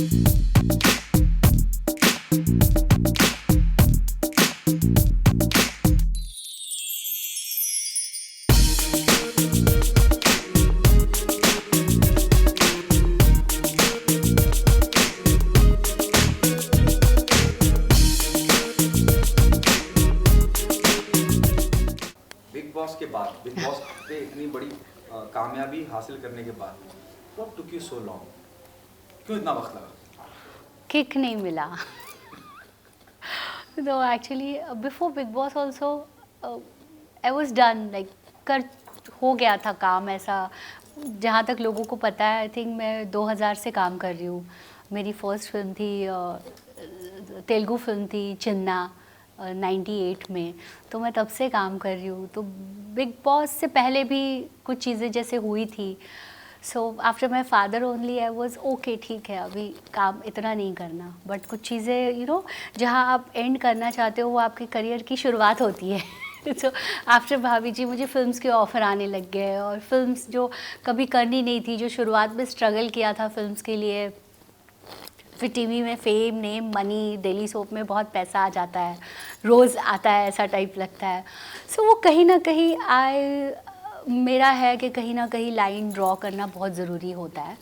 Big boss के बाद, big boss पे इतनी बड़ी कामयाबी हासिल करने के बाद, what took you so long? क्यों इतना वक्त लगा? किक नहीं मिला। तो actually before big boss also I was done, like कर हो गया था काम ऐसा। जहाँ तक लोगों को पता है, आई थिंक मैं 2000 से काम कर रही हूँ। मेरी फर्स्ट फिल्म थी, तेलुगु फिल्म थी चिन्ना, 98 में। तो मैं तब से काम कर रही हूँ। तो बिग बॉस से पहले भी कुछ चीज़ें जैसे हुई थी। So after my father only I was okay, ठीक है अभी काम इतना नहीं करना। बट कुछ चीज़ें जहाँ आप एंड करना चाहते हो वो आपके करियर की शुरुआत होती है। तो आफ्टर भाभी जी मुझे फिल्म्स के ऑफ़र आने लग गए, और फिल्म्स जो कभी करनी नहीं थी, जो शुरुआत में स्ट्रगल किया था फिल्म्स के लिए, फिर टीवी में fame, name, money, daily soap में बहुत पैसा आ जाता है, रोज़ आता है ऐसा टाइप लगता है। सो वो कहीं ना कहीं मेरा है कि कहीं ना कहीं लाइन ड्रॉ करना बहुत ज़रूरी होता है।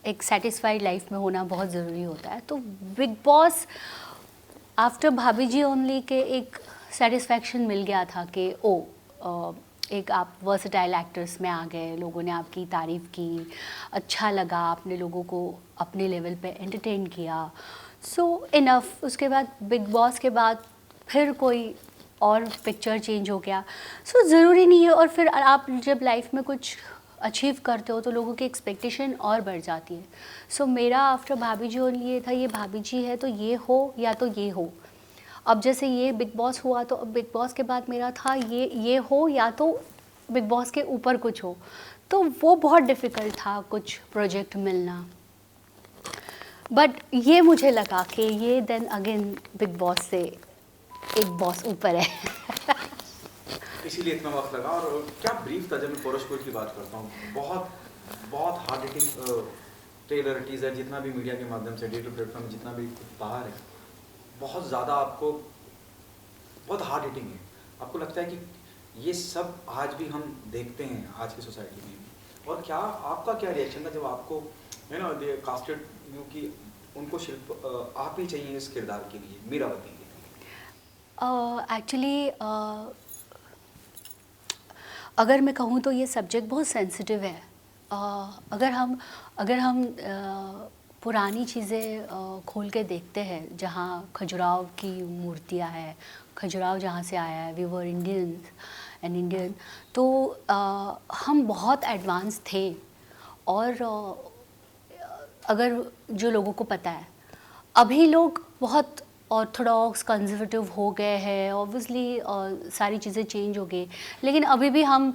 एक सेटिस्फाइड लाइफ में होना बहुत ज़रूरी होता है। तो बिग बॉस आफ्टर भाभी जी ओनली के एक सेटिस्फैक्शन मिल गया था कि एक आप वर्सटाइल एक्टर्स में आ गए, लोगों ने आपकी तारीफ़ की, अच्छा लगा, आपने लोगों को अपने लेवल पे एंटरटेन किया। सो इनफ। उसके बाद बिग बॉस के बाद फिर कोई और पिक्चर चेंज हो गया। सो ज़रूरी नहीं है। और फिर आप जब लाइफ में कुछ अचीव करते हो तो लोगों की एक्सपेक्टेशन और बढ़ जाती है। सो मेरा आफ्टर भाभी जी ओनली ये था, ये भाभी जी है तो ये हो या तो ये हो। अब जैसे ये बिग बॉस हुआ, तो अब बिग बॉस के बाद मेरा था ये हो या तो बिग बॉस के ऊपर कुछ हो। तो वो बहुत डिफ़िकल्ट था कुछ प्रोजेक्ट मिलना। बट ये मुझे लगा कि ये देन अगेन बिग बॉस से एक बॉस ऊपर है। इसीलिए इतना वक्त लगा। और क्या ब्रीफ था? जब मैं पोरोशपुर की बात करता हूँ, बहुत बहुत हार्ड हिटिंग ट्रेलर, टीजर, जितना भी मीडिया के माध्यम से, डिजिटल प्लेटफॉर्म जितना भी बाहर है, बहुत ज़्यादा आपको बहुत हार्ड हिटिंग है। आपको लगता है कि ये सब आज भी हम देखते हैं आज की सोसाइटी में भी। और क्या आपका क्या रिएक्शन था जब आपको दे कास्टेड यू कि उनको शिल्प आप ही चाहिए इस किरदार के लिए, मीरावती के लिए? एक्चुअली अगर मैं कहूँ तो ये सब्जेक्ट बहुत सेंसिटिव है। अगर हम पुरानी चीज़ें खोल के देखते हैं, जहाँ खजुराहो की मूर्तियाँ हैं, खजुराहो जहाँ से आया है, we are Indians and Indian, तो हम बहुत एडवांस थे। और अगर जो लोगों को पता है, अभी लोग बहुत ऑर्थोडॉक्स कंजर्वेटिव हो गए हैं। ऑब्वियसली सारी चीज़ें चेंज हो गई, लेकिन अभी भी हम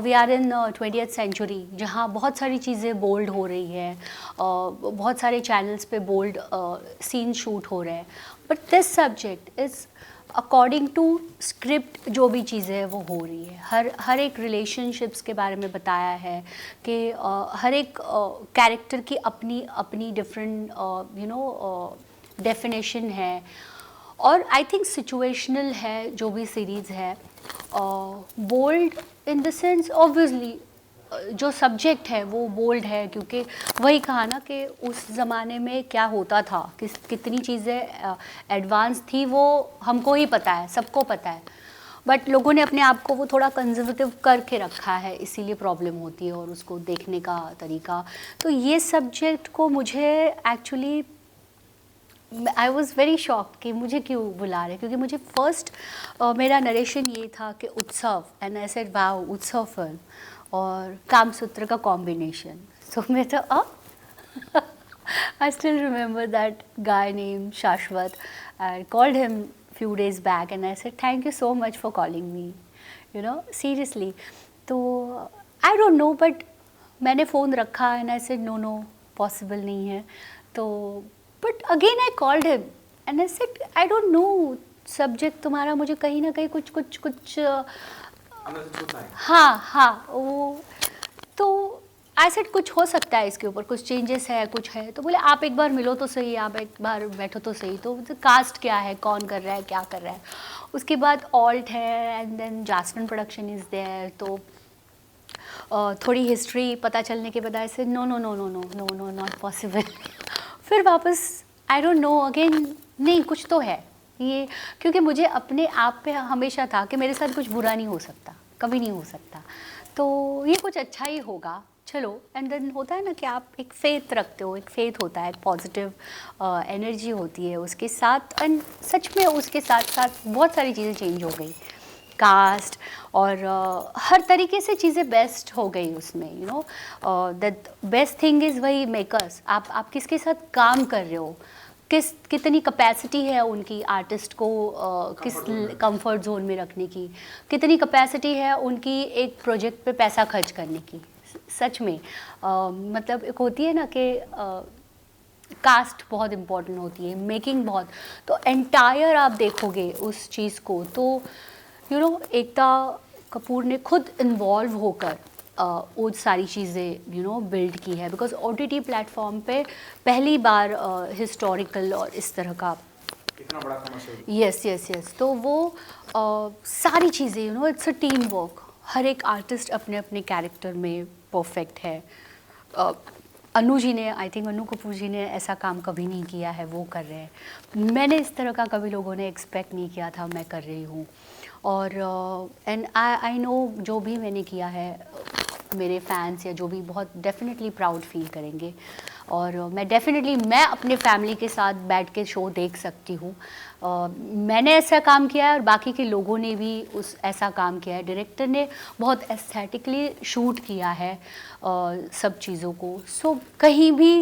we are in 20th century, जहाँ बहुत सारी चीज़ें बोल्ड हो रही है। बहुत सारे चैनल्स पे बोल्ड सीन शूट हो रहे हैं। But this subject is according to script, जो भी चीज़ें हैं वो हो रही है। हर एक रिलेशनशिप्स के बारे में बताया है कि हर एक कैरेक्टर की अपनी अपनी डिफरेंट डेफिनेशन है। और आई थिंक सिचुएशनल है जो भी सीरीज़ है। Bold in the sense, obviously जो सब्जेक्ट है वो बोल्ड है, क्योंकि वही कहा ना कि उस ज़माने में क्या होता था, कितनी चीज़ें एडवांस थी, वो हमको ही पता है, सबको पता है। बट लोगों ने अपने आप को वो थोड़ा कंजर्वेटिव करके रखा है, इसीलिए प्रॉब्लम होती है, और उसको देखने का तरीका। तो ये सब्जेक्ट को मुझे actually I was very shock कि मुझे क्यों बुला रहे, क्योंकि मुझे फर्स्ट मेरा नरेशन ये था कि Utsav, and I said wow, Utsav film और कामसूत्र का कॉम्बिनेशन। सो मैं तो I still remember that guy name Shashwat. I called him few days back and I said thank you so much for calling me, seriously. तो I don't know, but मैंने phone रखा and I said no possible नहीं है। तो but again I called him and I said I don't know, subject तुम्हारा मुझे कहीं ना कहीं कुछ अंदर से छूता है। हाँ वो तो आई सेड कुछ हो सकता है इसके ऊपर, कुछ चेंजेस है, कुछ है। तो बोले आप एक बार मिलो तो सही, आप एक बार बैठो तो सही। तो कास्ट क्या है, कौन कर रहा है, क्या कर रहा है। उसके बाद ऑल्ट है and then Jasmine production is there. तो थोड़ी हिस्ट्री पता चलने के बाद ऐसे no no no no no no no not possible. फिर वापस आई डोंट नो अगेन, नहीं कुछ तो है ये, क्योंकि मुझे अपने आप पे हमेशा था कि मेरे साथ कुछ बुरा नहीं हो सकता, कभी नहीं हो सकता, तो ये कुछ अच्छा ही होगा, चलो। एंड देन होता है ना कि आप एक फेथ रखते हो, एक फेथ होता है, एक पॉजिटिव एनर्जी होती है उसके साथ। एंड सच में उसके साथ साथ बहुत सारी चीज़ें चेंज हो गई, कास्ट और हर तरीके से चीज़ें बेस्ट हो गई उसमें। You know that best thing is वही मेकर्स, आप किसके साथ काम कर रहे हो, कितनी कैपेसिटी है उनकी आर्टिस्ट को किस कंफर्ट जोन में रखने की, कितनी कैपेसिटी है उनकी एक प्रोजेक्ट पे पैसा खर्च करने की। सच में मतलब एक होती है ना कि कास्ट बहुत इम्पोर्टेंट होती है, मेकिंग बहुत। तो एंटायर आप देखोगे उस चीज़ को तो यू नो एकता कपूर ने खुद इन्वॉल्व होकर वो सारी चीज़ें यू नो बिल्ड की है। बिकॉज OTT प्लेटफॉर्म पे पहली बार हिस्टोरिकल और इस तरह का इतना बड़ा कमर्शियल। Yes yes yes. तो वो सारी चीज़ें you know it's a team work, हर एक आर्टिस्ट अपने अपने कैरेक्टर में परफेक्ट है। अनु जी ने, आई थिंक अनु कपूर जी ने ऐसा काम कभी नहीं किया है, वो कर रहे हैं। मैंने इस तरह का कभी लोगों ने एक्सपेक्ट नहीं किया था, मैं कर रही हूँ। और एंड आई नो जो भी मैंने किया है मेरे फैंस या जो भी बहुत डेफिनेटली प्राउड फील करेंगे। और मैं डेफिनेटली मैं अपने फैमिली के साथ बैठ के शो देख सकती हूँ। मैंने ऐसा काम किया है और बाकी के लोगों ने भी उस ऐसा काम किया है। डायरेक्टर ने बहुत एस्थेटिकली शूट किया है सब चीज़ों को। सो कहीं भी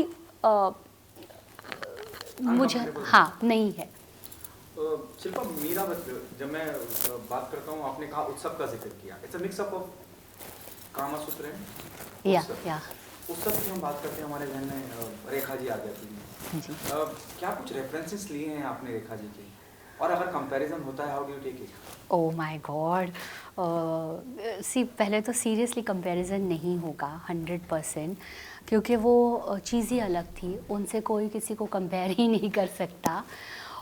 मुझे हाँ नहीं है। शिल्पा, मेरा जब मैं बात करता हूँ, आपने कहा उत्सव का जिक्र किया, it's a mix up of Kamasutra है। या उत्सव की हम बात करते हैं, हमारे जहन में रेखा जी आ जाती हैं जी। क्या कुछ रेफरेंसेस लिए हैं आपने रेखा जी के, और अगर कंपैरिजन होता है how do you take it? Oh my god, see पहले तो सीरियसली कंपैरिजन नहीं होगा 100%, क्योंकि वो चीज़ ही अलग थी, उनसे कोई किसी को कंपेयर ही नहीं कर सकता।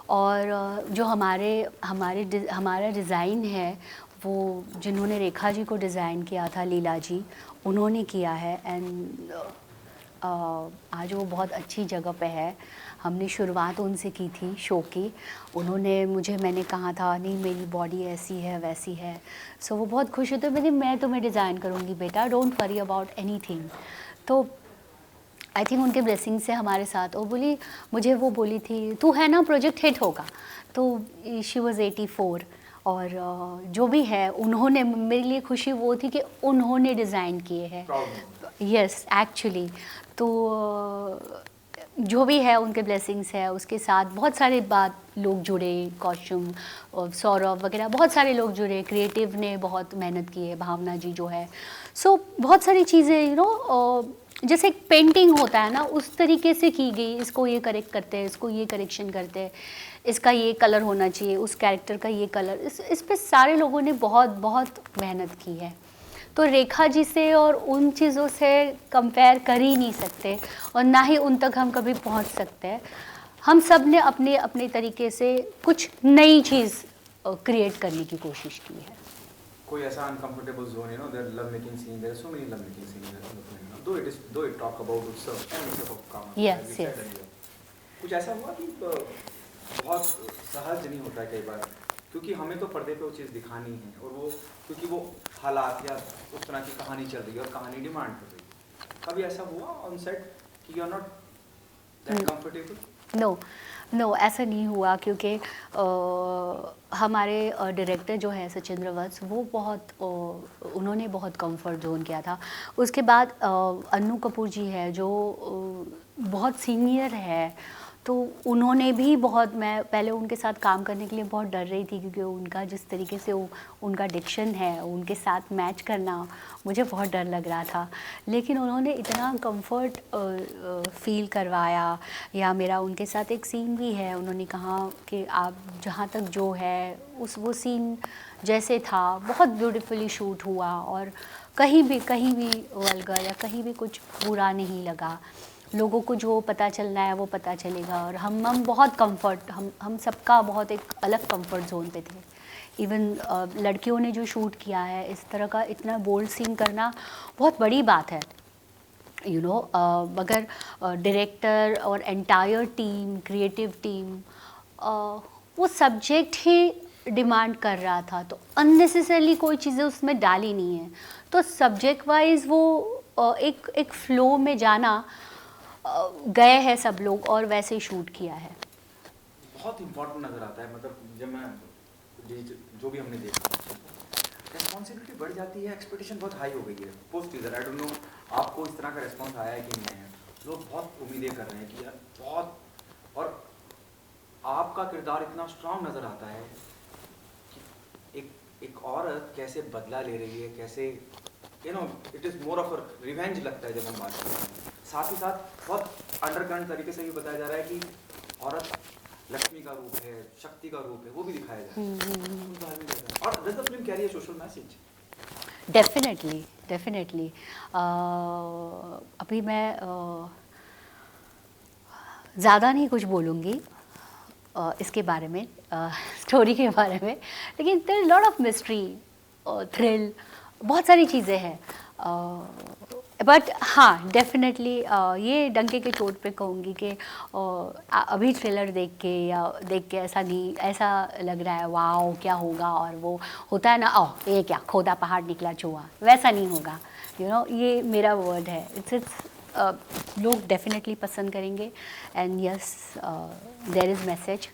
और जो हमारा डिज़ाइन है वो जिन्होंने रेखा जी को डिज़ाइन किया था, लीला जी, उन्होंने किया है। एंड आज वो बहुत अच्छी जगह पे है। हमने शुरुआत उनसे की थी शो की। उन्होंने मैंने कहा था नहीं मेरी बॉडी ऐसी है वैसी है, सो वो बहुत खुश होते, मैं तुम्हें डिज़ाइन करूँगी बेटा, डोंट वरी अबाउट एनीथिंग। तो आई थिंक उनके ब्लेसिंग से हमारे साथ मुझे वो बोली थी तू है ना प्रोजेक्ट हिट होगा। तो शी वॉज़ 84 और जो भी है उन्होंने, मेरे लिए खुशी वो थी कि उन्होंने डिज़ाइन किए हैं। Yes actually. तो जो भी है उनके ब्लेसिंग्स है, उसके साथ बहुत सारे लोग जुड़े, कॉस्ट्यूम सौरभ वगैरह बहुत सारे लोग जुड़े, क्रिएटिव ने बहुत मेहनत की है, भावना जी जो है। सो बहुत सारी चीज़ें यू नो जैसे एक पेंटिंग होता है ना उस तरीके से की गई। इसको ये करेक्ट करते हैं, इसको ये करेक्शन करते हैं, इसका ये कलर होना चाहिए, उस कैरेक्टर का ये कलर, इस पे सारे लोगों ने बहुत बहुत मेहनत की है। तो रेखा जी से और उन चीज़ों से कंपेयर कर ही नहीं सकते, और ना ही उन तक हम कभी पहुंच सकते हैं। हम सब ने अपने अपने तरीके से कुछ नई चीज़ क्रिएट करने की कोशिश की है। कोई ऐसा uncomfortable zone, you know, there love making scene, there so many love making scene, though it talk about Utsav and mix of kaam. Yes yes. कुछ ऐसा हुआ कि बहुत सहज नहीं होता है कई बार, क्योंकि हमें तो पर्दे पे वो चीज़ दिखानी है, और वो क्योंकि वो हालात या उस तरह की कहानी चल रही है और कहानी डिमांड कर रही है। कभी ऐसा हुआ ऑन सेट कि you are not that comfortable? No ऐसा नहीं हुआ, क्योंकि हमारे डायरेक्टर जो है सचिंद्र वत्स, वो उन्होंने बहुत कंफर्ट जोन किया था। उसके बाद अन्नू कपूर जी है जो बहुत सीनियर है, तो उन्होंने भी बहुत, मैं पहले उनके साथ काम करने के लिए बहुत डर रही थी क्योंकि उनका जिस तरीके से उनका डिक्शन है, उनके साथ मैच करना मुझे बहुत डर लग रहा था। लेकिन उन्होंने इतना कंफर्ट फील करवाया। या मेरा उनके साथ एक सीन भी है, उन्होंने कहा कि आप जहाँ तक जो है वो सीन जैसे था बहुत ब्यूटीफुली शूट हुआ और कहीं भी वल्गर या कहीं भी कुछ बुरा नहीं लगा। लोगों को जो पता चलना है वो पता चलेगा। और हम बहुत कंफर्ट, हम सबका बहुत एक अलग कंफर्ट जोन पे थे। इवन लड़कियों ने जो शूट किया है इस तरह का इतना बोल्ड सीन करना बहुत बड़ी बात है, यू नो। मगर डायरेक्टर और एंटायर टीम, क्रिएटिव टीम, वो सब्जेक्ट ही डिमांड कर रहा था, तो अननेसेसरली कोई चीज़ें उसमें डाली नहीं है। तो सब्जेक्ट वाइज वो एक फ्लो में जाना गए हैं सब लोग और वैसे ही शूट किया है। बहुत इम्पोर्टेंट नज़र आता है। मतलब जब मैं जो भी हमने देखा, रिस्पॉन्सिबिलिटी बढ़ जाती है, एक्सपेक्टेशन बहुत हाई हो गई है post teaser. I don't know आपको इस तरह का रिस्पॉन्स आया है कि नहीं आया। लोग बहुत उम्मीदें कर रहे हैं कि यार बहुत, और आपका किरदार इतना स्ट्रांग नज़र आता है कि एक औरत कैसे बदला ले रही है, कैसे you know it is more of a revenge लगता है जब हम बात करते हैं। साथ ही साथ बहुत अंडरकरंट तरीके से भी बताया जा रहा है कि औरत लक्ष्मी का रूप है, शक्ति का रूप है, वो भी दिखाया जा रहा है। और does the film carry a social message? Definitely अभी मैं ज़्यादा नहीं कुछ बोलूँगी इसके बारे में, स्टोरी के बारे में, लेकिन there lot of mystery, thrill, बहुत सारी चीज़ें हैं। बट हाँ, डेफिनेटली ये डंके के चोट पे कहूँगी कि अभी ट्रेलर देख के ऐसा लग रहा है वाओ क्या होगा। और वो होता है ना, ये क्या खोदा पहाड़ निकला चूहा, वैसा नहीं होगा, यू नो। ये मेरा वर्ड है। इट्स लोग डेफिनेटली पसंद करेंगे। And yes, there is message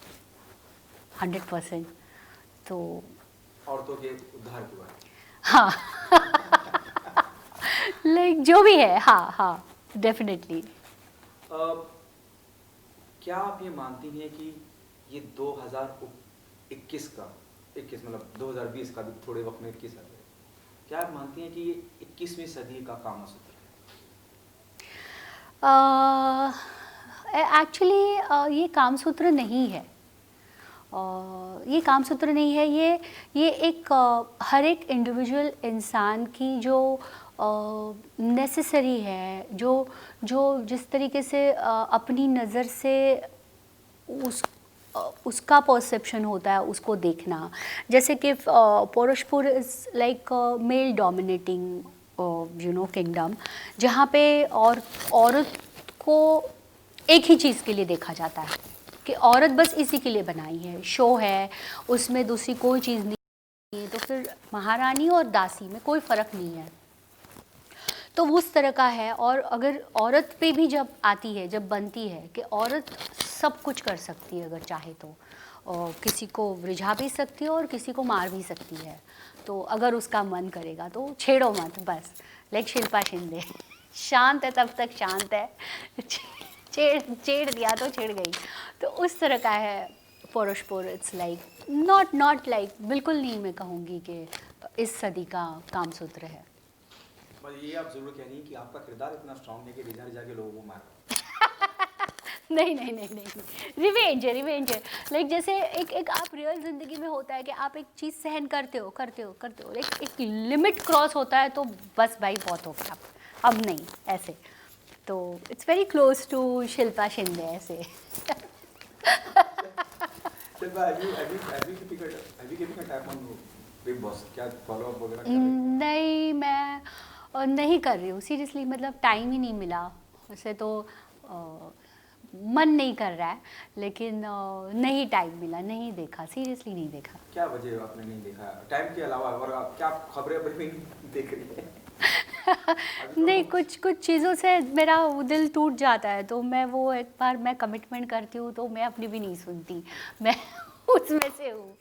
100%। तो औरतों के उद्धार की बात। हाँ लाइक जो भी है, हाँ डेफिनेटली। क्या आप ये मानती हैं कि ये 2021 का 21 मतलब 2020 का भी थोड़े वक्त में 21 आ गया, क्या आप मानती हैं कि ये 21वीं सदी का कामसूत्र है? एक्चुअली ये कामसूत्र नहीं है। ये कामसूत्र नहीं है। ये एक हर एक इंडिविजुअल इंसान की जो नेसेसरी है, जो जिस तरीके से अपनी नज़र से उसका परसेप्शन होता है, उसको देखना। जैसे कि Paurushpur is like male dominating you know kingdom, जहाँ पे औरत को एक ही चीज़ के लिए देखा जाता है कि औरत बस इसी के लिए बनाई है, शो है, उसमें दूसरी कोई चीज़ नहीं है। तो फिर महारानी और दासी में कोई फ़र्क नहीं है, तो उस तरह का है। और अगर औरत पे भी जब आती है, जब बनती है कि औरत सब कुछ कर सकती है अगर चाहे तो, और किसी को रिझा भी सकती है और किसी को मार भी सकती है। तो अगर उसका मन करेगा तो छेड़ो मत, बस। लाइक शिल्पा शिंदे शांत है तब तक शांत है, छेड़ दिया तो छिड़ गई। तो उस तरह का है पौरुषपुर। इट्स लाइक नॉट लाइक, बिल्कुल नहीं मैं कहूँगी कि इस सदी का कामसूत्र है। बस ये आप जरूर कह रही हैं कि आपका किरदार इतना स्ट्रांग है कि रिझा के लोगों को मार नहीं, रिवेंज है। लाइक जैसे एक आप रियल ज़िंदगी में होता है कि आप एक चीज़ सहन करते हो, लाइक एक लिमिट क्रॉस होता है तो बस भाई बहुत हो गया, अब नहीं, ऐसे। तो it's very close to Shilpa Shinde ऐसे। Shilpa, have you keeping a tab on Big Boss? क्या follow up वगैरह कर रही हैं? नहीं, मैं नहीं कर रही हूँ सीरियसली। मतलब टाइम ही नहीं मिला। वैसे तो मन नहीं कर रहा है, लेकिन नहीं टाइम मिला, नहीं देखा, सीरियसली नहीं देखा। क्या वजह आपने नहीं देखा टाइम के अलावा? और आप क्या खबरें भी नहीं देख रही हैं? नहीं, कुछ चीज़ों से मेरा वो दिल टूट जाता है, तो मैं वो एक बार मैं कमिटमेंट करती हूँ तो मैं अपनी भी नहीं सुनती, मैं उसमें से हूँ।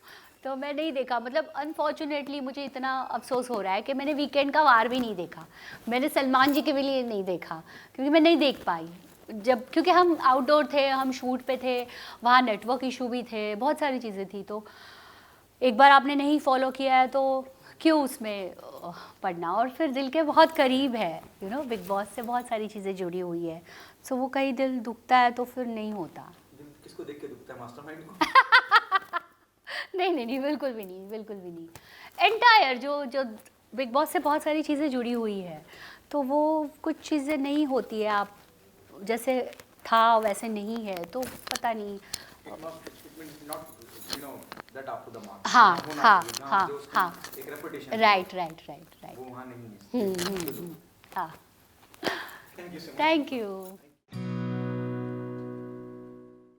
तो मैं नहीं देखा। मतलब अनफॉर्चुनेटली मुझे इतना अफसोस हो रहा है कि मैंने वीकेंड का वार भी नहीं देखा, मैंने सलमान जी के भी लिए नहीं देखा, क्योंकि मैं नहीं देख पाई। जब क्योंकि हम आउटडोर थे, हम शूट पे थे, वहाँ नेटवर्क इशू भी थे, बहुत सारी चीज़ें थी, तो एक बार आपने नहीं फॉलो किया है तो क्यों उसमें पढ़ना। और फिर दिल के बहुत करीब है, यू नो, बिग बॉस से बहुत सारी चीज़ें जुड़ी हुई है, सो वो कहीं दिल दुखता है तो फिर नहीं होता। दिल किसको देख के दुखता है, मास्टरमाइंड को? नहीं नहीं नहीं, बिल्कुल भी नहीं, बिल्कुल भी नहीं। एंटायर जो जो बिग बॉस से बहुत सारी चीज़ें जुड़ी हुई है, तो वो कुछ चीज़ें नहीं होती है, आप जैसे था वैसे नहीं है, तो पता नहीं। It means not, you know, that up to the mark. हाँ होना हाँ चाहिए, जहाँ हाँ जो उसकी हाँ, एक reputation राइट है, राइट राइट राइट। वो वहाँ नहीं है। हाँ, Thank you so much. Thank you.